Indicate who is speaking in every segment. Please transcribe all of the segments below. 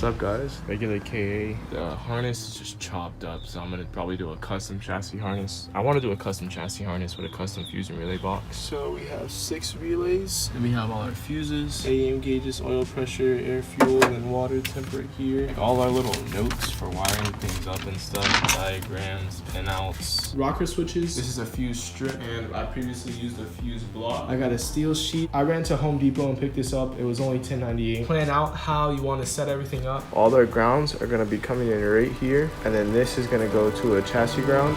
Speaker 1: What's up, guys?
Speaker 2: Regular KA. The harness is just chopped up, so I'm gonna probably do a custom chassis harness. I want to do a custom chassis harness with a custom fuse and relay box. So we have 6 relays. Then we have all our fuses, AM gauges, oil pressure, air, fuel, and water temp right here. Like all our little notes for wiring things up and stuff, diagrams, pinouts, rocker switches. This is a fuse strip, and I previously used a fuse block. I got a steel sheet. I ran to Home Depot and picked this up. It was only $10.98. Plan out how you want to set everything up.
Speaker 1: All our grounds are gonna be coming in right here, and then this is gonna go to a chassis ground.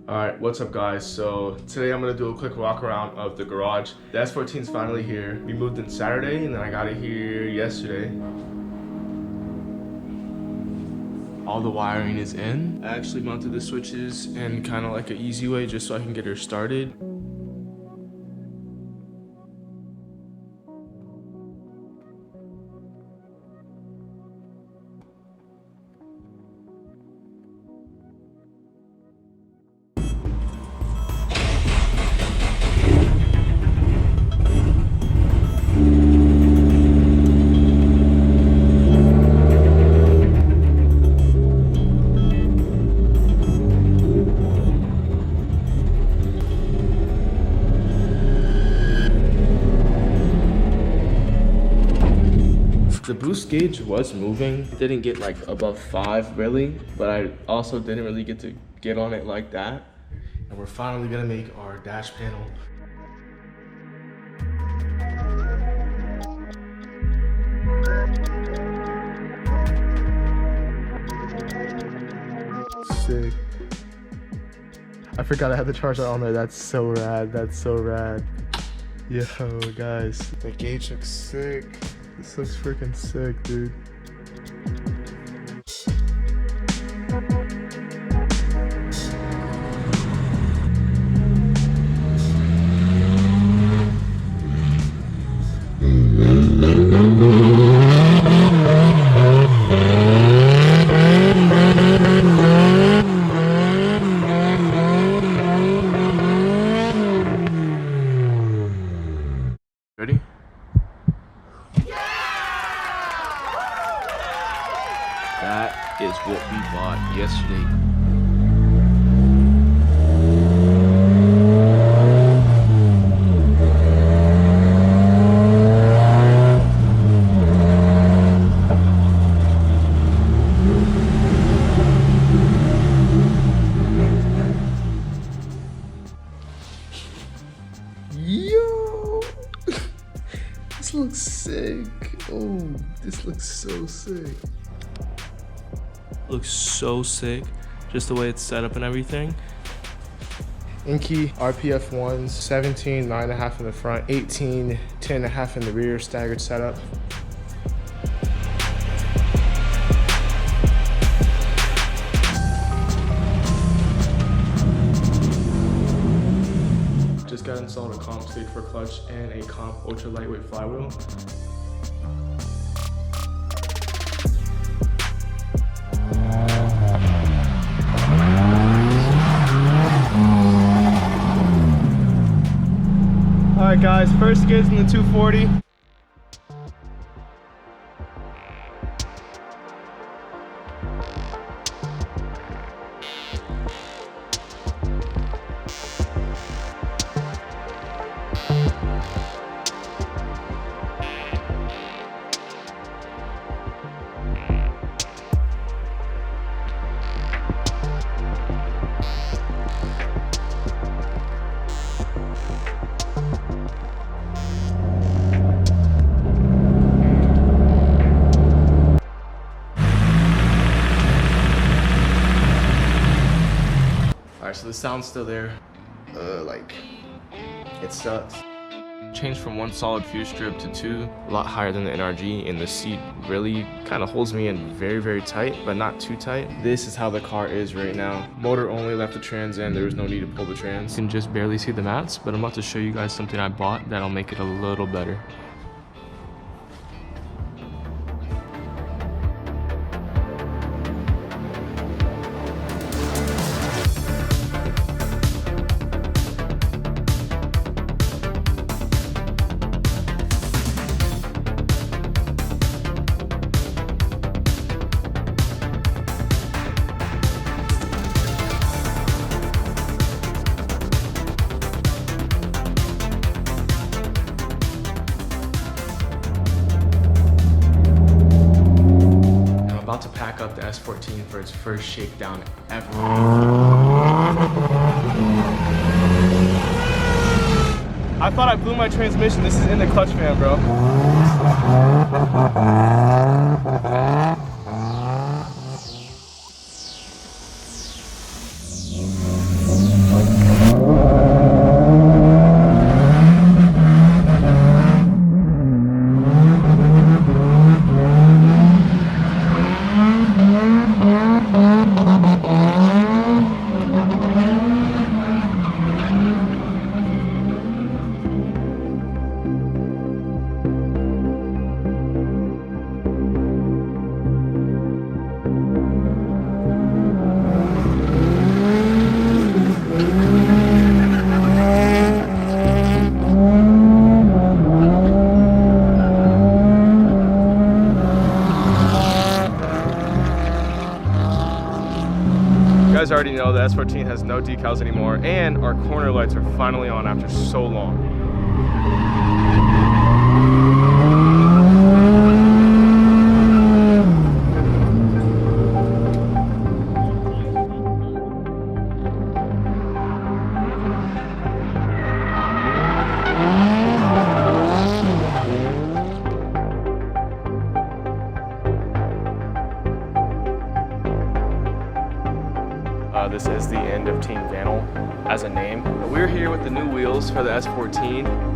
Speaker 1: Alright, what's up guys? So today I'm gonna do a quick walk around of the garage. The S14 is finally here. We moved in Saturday and then I got it here yesterday. All the wiring is in. I actually mounted the switches in kind of like an easy way just so I can get her started. The boost gauge was moving. It didn't get like above 5 really, but I also didn't really get to get on it like that. And we're finally gonna make our dash panel. Sick. I forgot I had the charger on there. That's so rad. That's so rad. Yo, guys, the gauge looks sick. This looks freaking sick, dude. Ready? That is what we bought yesterday. Yo! This looks sick. Oh, this looks so sick. Looks so sick, just the way it's set up and everything. Inky RPF ones, 17, 9.5 in the front, 18, 10.5 in the rear, staggered setup. Just got installed a comp stick for clutch and a comp ultra lightweight flywheel. Alright guys, first skids in the 240. So the sound's still there. like, it sucks.
Speaker 2: Changed from one solid fuse strip to two, a lot higher than the NRG, and the seat really kind of holds me in very, very tight, but not too tight. This is how the car is right now. Motor only, left the trans in, there was no need to pull the trans. You can just barely see the mats, but I'm about to show you guys something I bought that'll make it a little better. About to pack up the S14 for its first shakedown ever. I thought I blew my transmission. This is in the clutch fan, bro. You guys already know the S14 has no decals anymore, and our corner lights are finally on after so long. This is the end of Team Vanel as a name. But we're here with the new wheels for the S14.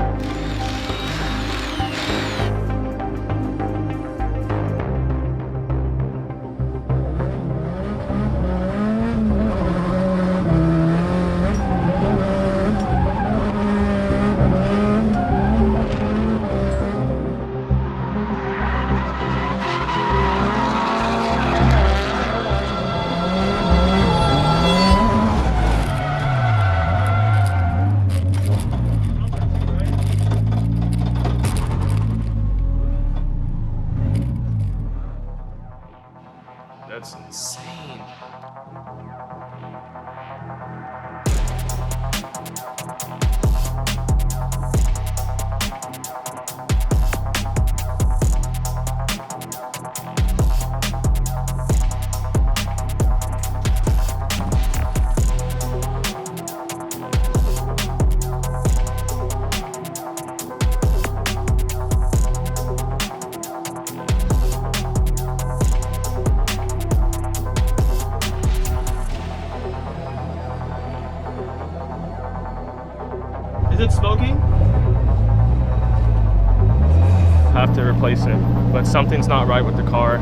Speaker 2: That's insane. Is it smoking? Have to replace it, but something's not right with the car.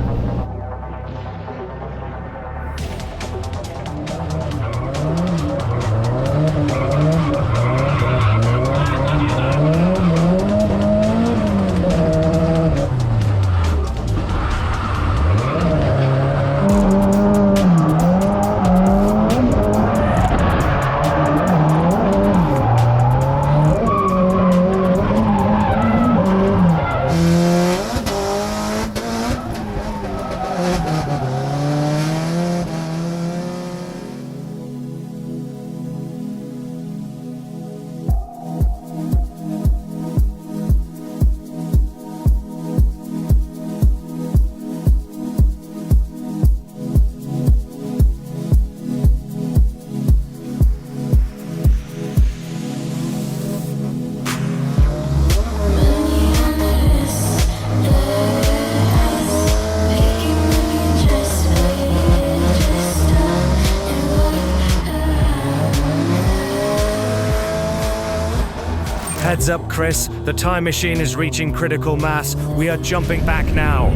Speaker 3: Heads up, Chris. The time machine is reaching critical mass. We are jumping back now.